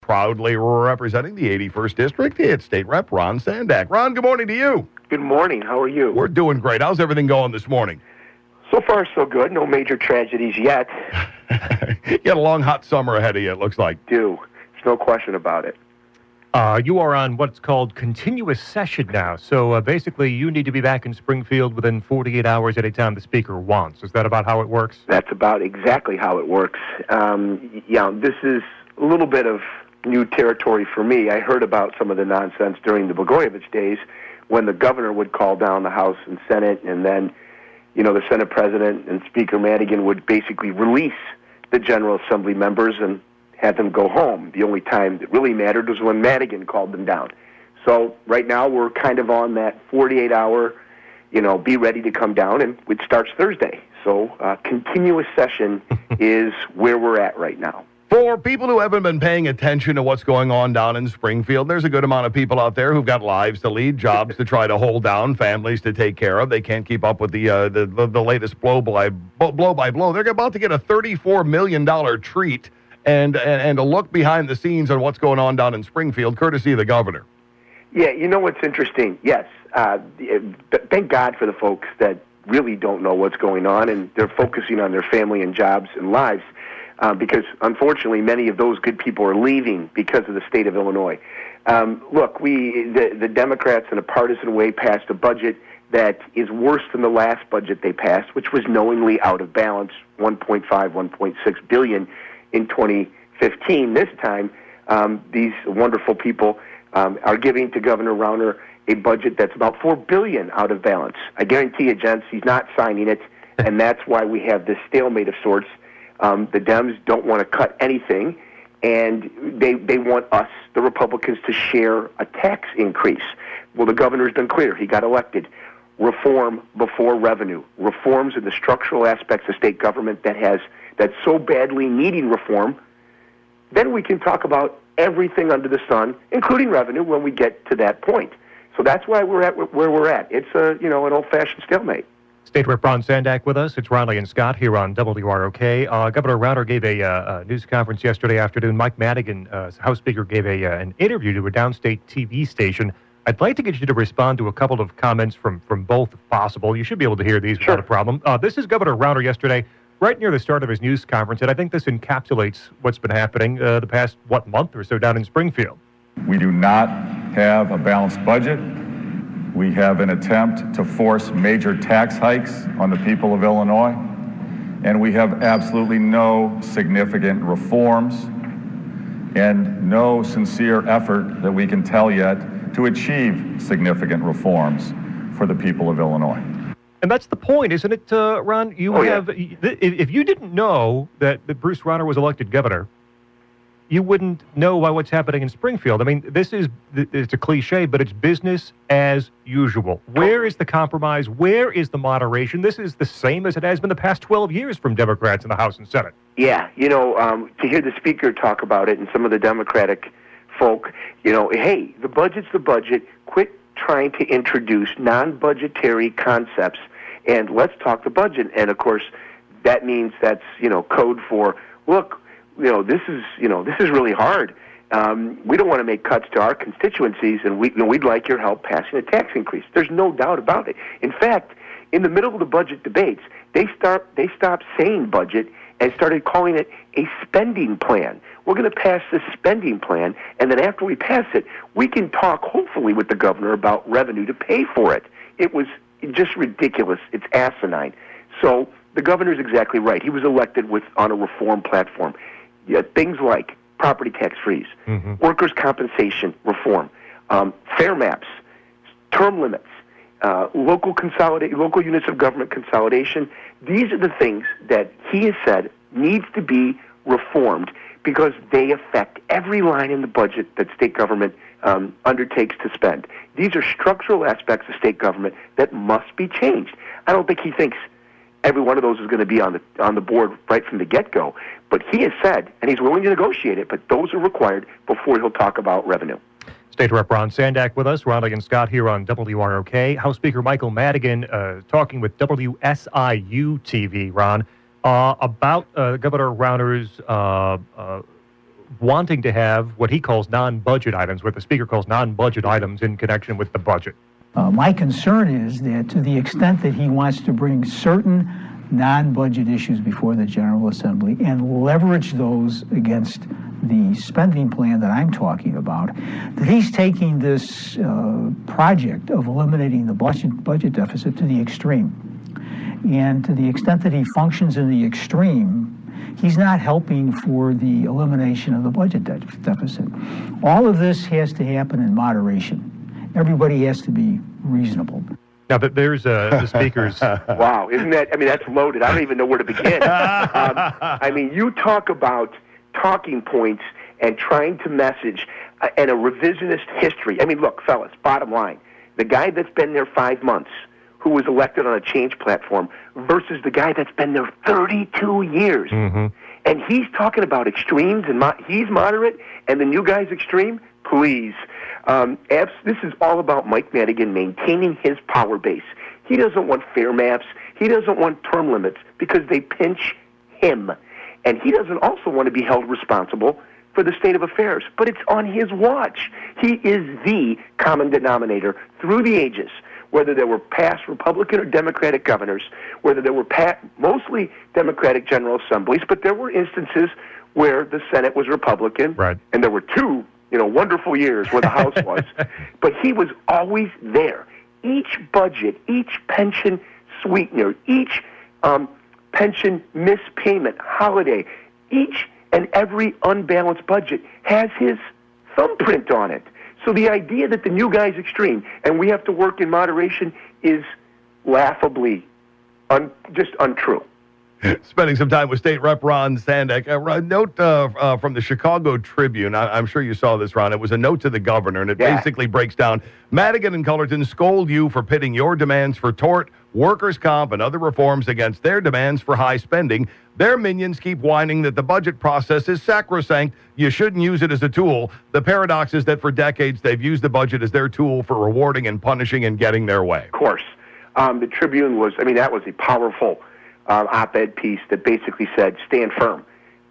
Proudly representing the 81st District, it's State Rep Ron Sandack. Ron, good morning to you. Good morning. How are you? We're doing great. How's everything going this morning? So far, so good. No major tragedies yet. You got a long, hot summer ahead of you, it looks like. There's no question about it. You are on what's called continuous session now. So basically, you need to be back in Springfield within 48 hours any time the Speaker wants. Is that about how it works? That's about exactly how it works. This is a little bit of new territory for me. I heard about some of the nonsense during the Blagojevich days when the governor would call down the House and Senate, and then, the Senate President and Speaker Madigan would basically release the General Assembly members and have them go home. The only time that really mattered was when Madigan called them down. So right now we're kind of on that 48-hour, be ready to come down, and it starts Thursday. So continuous session is where we're at right now. For people who haven't been paying attention to what's going on down in Springfield, there's a good amount of people out there who've got lives to lead, jobs to try to hold down, families to take care of. They can't keep up with the latest blow by blow. They're about to get a $34 million treat and a look behind the scenes on what's going on down in Springfield, courtesy of the governor. Yeah, you know what's interesting? Yes, thank God for the folks that really don't know what's going on, and they're focusing on their family and jobs and lives. Because, unfortunately, many of those good people are leaving because of the state of Illinois. Look, the Democrats, in a partisan way, passed a budget that is worse than the last budget they passed, which was knowingly out of balance, $1.6 billion in 2015. This time, these wonderful people are giving to Governor Rauner a budget that's about $4 billion out of balance. I guarantee you, gents, he's not signing it, and that's why we have this stalemate of sorts. The Dems don't want to cut anything, and they want us, the Republicans, to share a tax increase. Well, the governor's been clear. He got elected. Reform before revenue. Reforms in the structural aspects of state government that's so badly needing reform. Then we can talk about everything under the sun, including revenue, when we get to that point. So that's why we're at where we're at. It's an old-fashioned stalemate. State Rep Ron Sandack with us. It's Rauner and Scot here on WROK. Governor Rauner gave a news conference yesterday afternoon. Mike Madigan, House Speaker, gave an interview to a downstate TV station. I'd like to get you to respond to a couple of comments from both, if possible. You should be able to hear these without a problem. This is Governor Rauner yesterday, right near the start of his news conference, and I think this encapsulates what's been happening the past, month or so down in Springfield. We do not have a balanced budget. We have an attempt to force major tax hikes on the people of Illinois, and we have absolutely no significant reforms and no sincere effort that we can tell yet to achieve significant reforms for the people of Illinois. And that's the point, isn't it, Ron? If you didn't know that Bruce Rauner was elected governor, you wouldn't know why what's happening in Springfield. I mean, it's a cliche, but it's business as usual. Where is the compromise? Where is the moderation? This is the same as it has been the past 12 years from Democrats in the House and Senate. Yeah, to hear the Speaker talk about it and some of the Democratic folk, hey, the budget's the budget. Quit trying to introduce non-budgetary concepts, and let's talk the budget. And, of course, that means that's, code for, look, this is really hard. We don't want to make cuts to our constituencies, and we'd like your help passing a tax increase. There's no doubt about it. In fact, in the middle of the budget debates, they stopped saying budget and started calling it a spending plan. We're going to pass this spending plan, and then after we pass it, we can talk, hopefully, with the governor about revenue to pay for it. It was just ridiculous. It's asinine. So the governor's exactly right. He was elected on a reform platform. Things like property tax freeze, workers' compensation reform, fair maps, term limits, local units of government consolidation. These are the things that he has said needs to be reformed because they affect every line in the budget that state government undertakes to spend. These are structural aspects of state government that must be changed. I don't think he thinks every one of those is going to be on the board right from the get-go. But he has said, and he's willing to negotiate it, but those are required before he'll talk about revenue. State Rep Ron Sandack with us, Rauner and Scot here on WROK. House Speaker Michael Madigan talking with WSIU TV, Ron, about Governor Rauner's wanting to have what he calls non-budget items, what the Speaker calls non-budget items in connection with the budget. My concern is that to the extent that he wants to bring certain non-budget issues before the General Assembly and leverage those against the spending plan that I'm talking about, that he's taking this project of eliminating the budget deficit to the extreme. And to the extent that he functions in the extreme, he's not helping for the elimination of the budget deficit. All of this has to happen in moderation. Everybody has to be reasonable. Now, there's the Speaker's... Wow, isn't that, I mean, that's loaded. I don't even know where to begin. I mean, you talk about talking points and trying to message and a revisionist history. I mean, look, fellas, bottom line, the guy that's been there 5 months, who was elected on a change platform, versus the guy that's been there 32 years. Mm-hmm. And he's talking about extremes, and he's moderate, and the new guy's extreme? Please. This is all about Mike Madigan maintaining his power base. He doesn't want fair maps. He doesn't want term limits because they pinch him. And he doesn't also want to be held responsible for the state of affairs. But it's on his watch. He is the common denominator through the ages, whether there were past Republican or Democratic governors, whether there were mostly Democratic General Assemblies, but there were instances where the Senate was Republican, right, and there were two wonderful years where the House was. But he was always there. Each budget, each pension sweetener, each pension mispayment, holiday, each and every unbalanced budget has his thumbprint on it. So the idea that the new guy's extreme and we have to work in moderation is laughably just untrue. Spending some time with State Rep Ron Sandack. A note from the Chicago Tribune. I'm sure you saw this, Ron. It was a note to the governor, and it basically breaks down, Madigan and Cullerton scold you for pitting your demands for tort, workers' comp, and other reforms against their demands for high spending. Their minions keep whining that the budget process is sacrosanct. You shouldn't use it as a tool. The paradox is that for decades, they've used the budget as their tool for rewarding and punishing and getting their way. Of course. The Tribune that was a powerful op-ed piece that basically said, stand firm.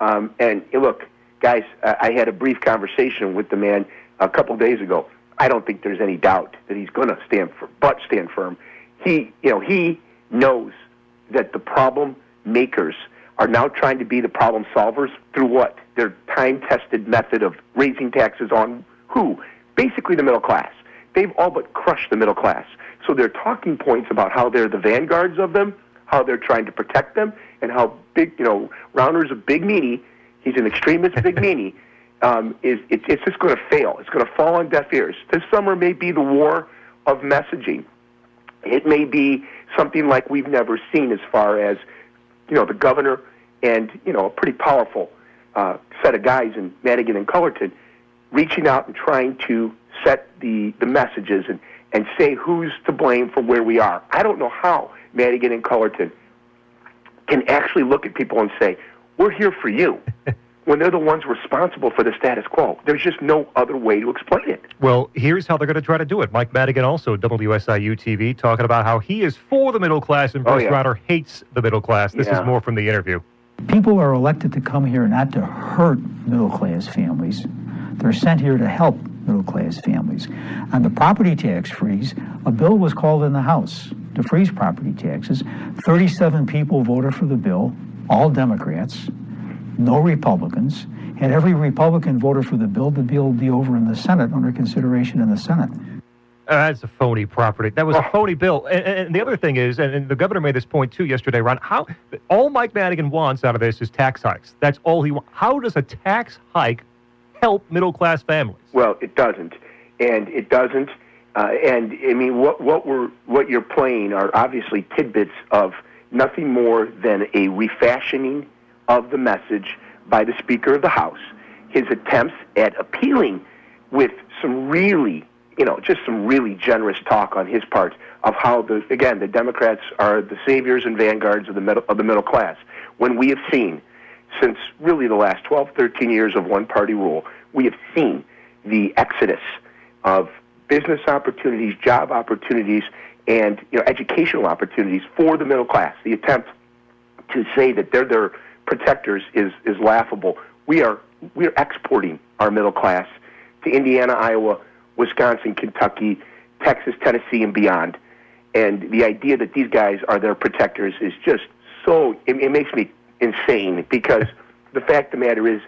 And look, guys, I had a brief conversation with the man a couple days ago. I don't think there's any doubt that he's going to stand firm. He knows that the problem makers are now trying to be the problem solvers through what? Their time-tested method of raising taxes on who? Basically the middle class. They've all but crushed the middle class. So their talking points about how they're the vanguards of them, how they're trying to protect them, and how big, Rauner's a big meanie. He's an extremist big meanie. It's just going to fail. It's going to fall on deaf ears. This summer may be the war of messaging. It may be something like we've never seen as far as, the governor and, a pretty powerful set of guys in Madigan and Cullerton reaching out and trying to set the messages and say who's to blame for where we are. I don't know how Madigan and Cullerton can actually look at people and say, we're here for you, when they're the ones responsible for the status quo. There's just no other way to explain it. Well, here's how they're going to try to do it. Mike Madigan, also WSIU TV, talking about how he is for the middle class and Bruce Rauner hates the middle class. This is more from the interview. People are elected to come here not to hurt middle-class families. They're sent here to help middle-class families. On the property tax freeze, a bill was called in the House to freeze property taxes. 37 people voted for the bill, all Democrats, no Republicans. Had every Republican voted for the bill would be over in the Senate, under consideration in the Senate. That's a phony property. That was a phony bill. And the other thing is, and the governor made this point too yesterday, Ron, all Mike Madigan wants out of this is tax hikes. That's all he wants. How does a tax hike help middle-class families? Well, it doesn't. And it doesn't. And I mean, what you're playing are obviously tidbits of nothing more than a refashioning of the message by the Speaker of the House. His attempts at appealing with some really, just some really generous talk on his part of how the Democrats are the saviors and vanguards of the middle class. When we have seen, since really the last 12, 13 years of one-party rule, we have seen the exodus of business opportunities, job opportunities, and educational opportunities for the middle class. The attempt to say that they're their protectors is laughable. We are we're exporting our middle class to Indiana, Iowa, Wisconsin, Kentucky, Texas, Tennessee, and beyond. And the idea that these guys are their protectors is just so, it makes me insane, because the fact of the matter is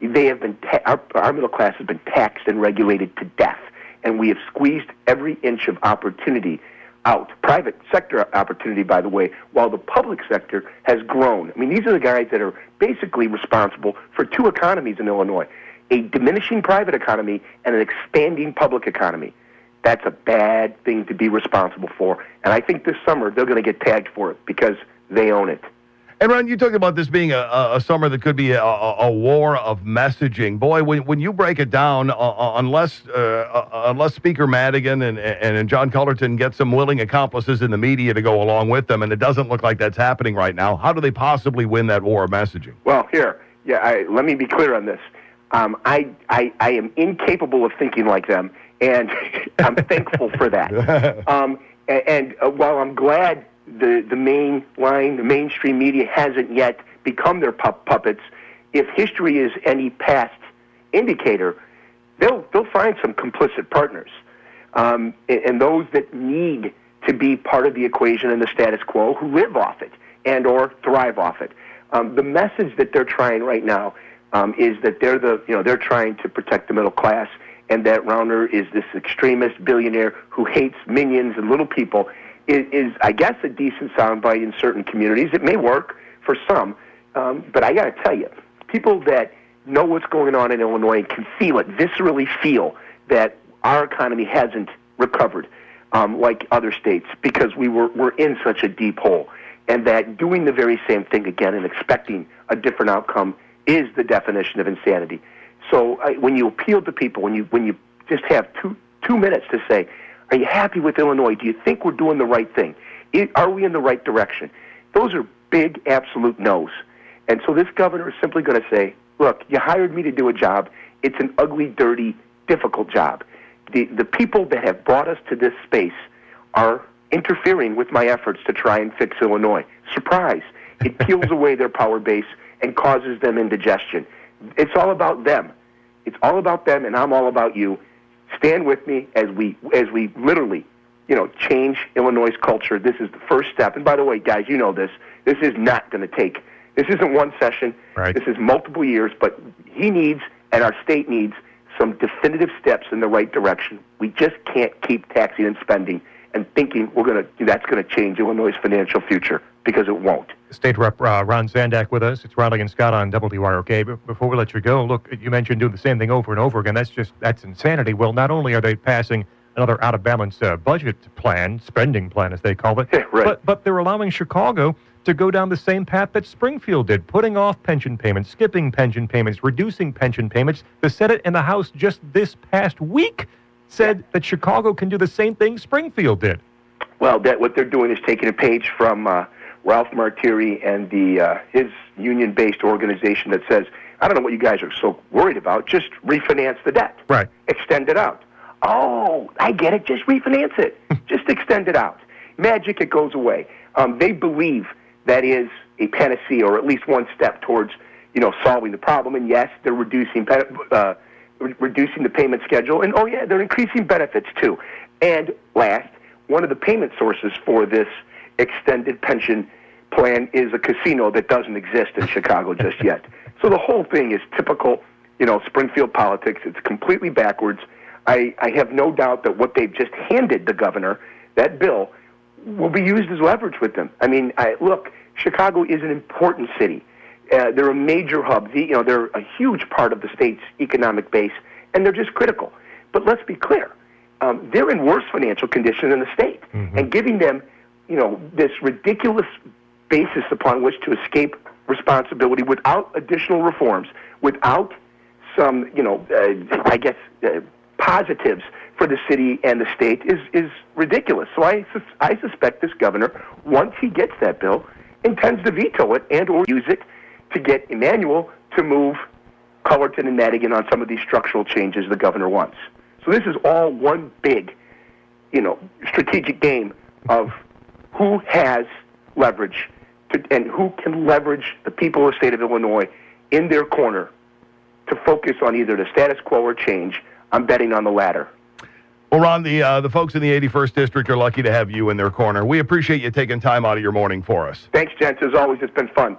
they have been, our middle class has been taxed and regulated to death, and we have squeezed every inch of opportunity out. Private sector opportunity, by the way, while the public sector has grown. I mean, these are the guys that are basically responsible for two economies in Illinois, a diminishing private economy and an expanding public economy. That's a bad thing to be responsible for. And I think this summer they're going to get tagged for it because they own it. And Ron, you talked about this being a summer that could be a war of messaging. Boy, when you break it down, unless Speaker Madigan and John Cullerton get some willing accomplices in the media to go along with them, and it doesn't look like that's happening right now, how do they possibly win that war of messaging? Well, let me be clear on this. I am incapable of thinking like them, and I'm thankful for that. And while I'm glad the mainstream media hasn't yet become their puppets, if history is any past indicator, they'll find some complicit partners, and those that need to be part of the equation in the status quo, who live off it and or thrive off it. The message that they're trying right now is that they're trying to protect the middle class, and that Rauner is this extremist billionaire who hates minions and little people. Is I guess, a decent soundbite in certain communities. It may work for some, but I got to tell you, people that know what's going on in Illinois and can feel it, viscerally feel that our economy hasn't recovered like other states, because we're in such a deep hole, and that doing the very same thing again and expecting a different outcome is the definition of insanity. So when you appeal to people, when you just have two minutes to say, are you happy with Illinois? Do you think we're doing the right thing? Are we in the right direction? Those are big, absolute no's. And so this governor is simply going to say, look, you hired me to do a job. It's an ugly, dirty, difficult job. The people that have brought us to this space are interfering with my efforts to try and fix Illinois. Surprise. It peels away their power base and causes them indigestion. It's all about them. It's all about them, and I'm all about you. Stand with me as we literally, change Illinois' culture. This is the first step. And by the way, guys, you know this. This is not going to take. This isn't one session. Right. This is multiple years. But he needs, and our state needs, some definitive steps in the right direction. We just can't keep taxing and spending and thinking that's going to change Illinois' financial future, because it won't. State Rep Ron Sandack with us. It's Rauner and Scot on WROK. But before we let you go, look, you mentioned doing the same thing over and over again. That's insanity. Well, not only are they passing another out-of-balance budget plan, spending plan as they call it, right. but they're allowing Chicago to go down the same path that Springfield did, putting off pension payments, skipping pension payments, reducing pension payments. The Senate and the House just this past week said that Chicago can do the same thing Springfield did. Well, what they're doing is taking a page from Ralph Martiri and his union-based organization that says, I don't know what you guys are so worried about, just refinance the debt. Right. Extend it out. Oh, I get it, just refinance it. Just extend it out. Magic, it goes away. They believe that is a panacea, or at least one step towards, solving the problem. And yes, they're reducing the payment schedule, and they're increasing benefits too. And last, one of the payment sources for this extended pension plan is a casino that doesn't exist in Chicago just yet. So the whole thing is typical, Springfield politics. It's completely backwards. I have no doubt that what they've just handed the governor, that bill, will be used as leverage with them. I mean, look, Chicago is an important city. They're a major hub. They're a huge part of the state's economic base, and they're just critical. But let's be clear. They're in worse financial condition than the state. Mm-hmm. And giving them, this ridiculous basis upon which to escape responsibility without additional reforms, without some, positives for the city and the state is ridiculous. So I suspect this governor, once he gets that bill, intends to veto it and or use it to get Emanuel to move Cullerton and Madigan on some of these structural changes the governor wants. So this is all one big, strategic game of who has leverage and who can leverage the people of the state of Illinois in their corner to focus on either the status quo or change. I'm betting on the latter. Well, Ron, the folks in the 81st District are lucky to have you in their corner. We appreciate you taking time out of your morning for us. Thanks, gents. As always, it's been fun.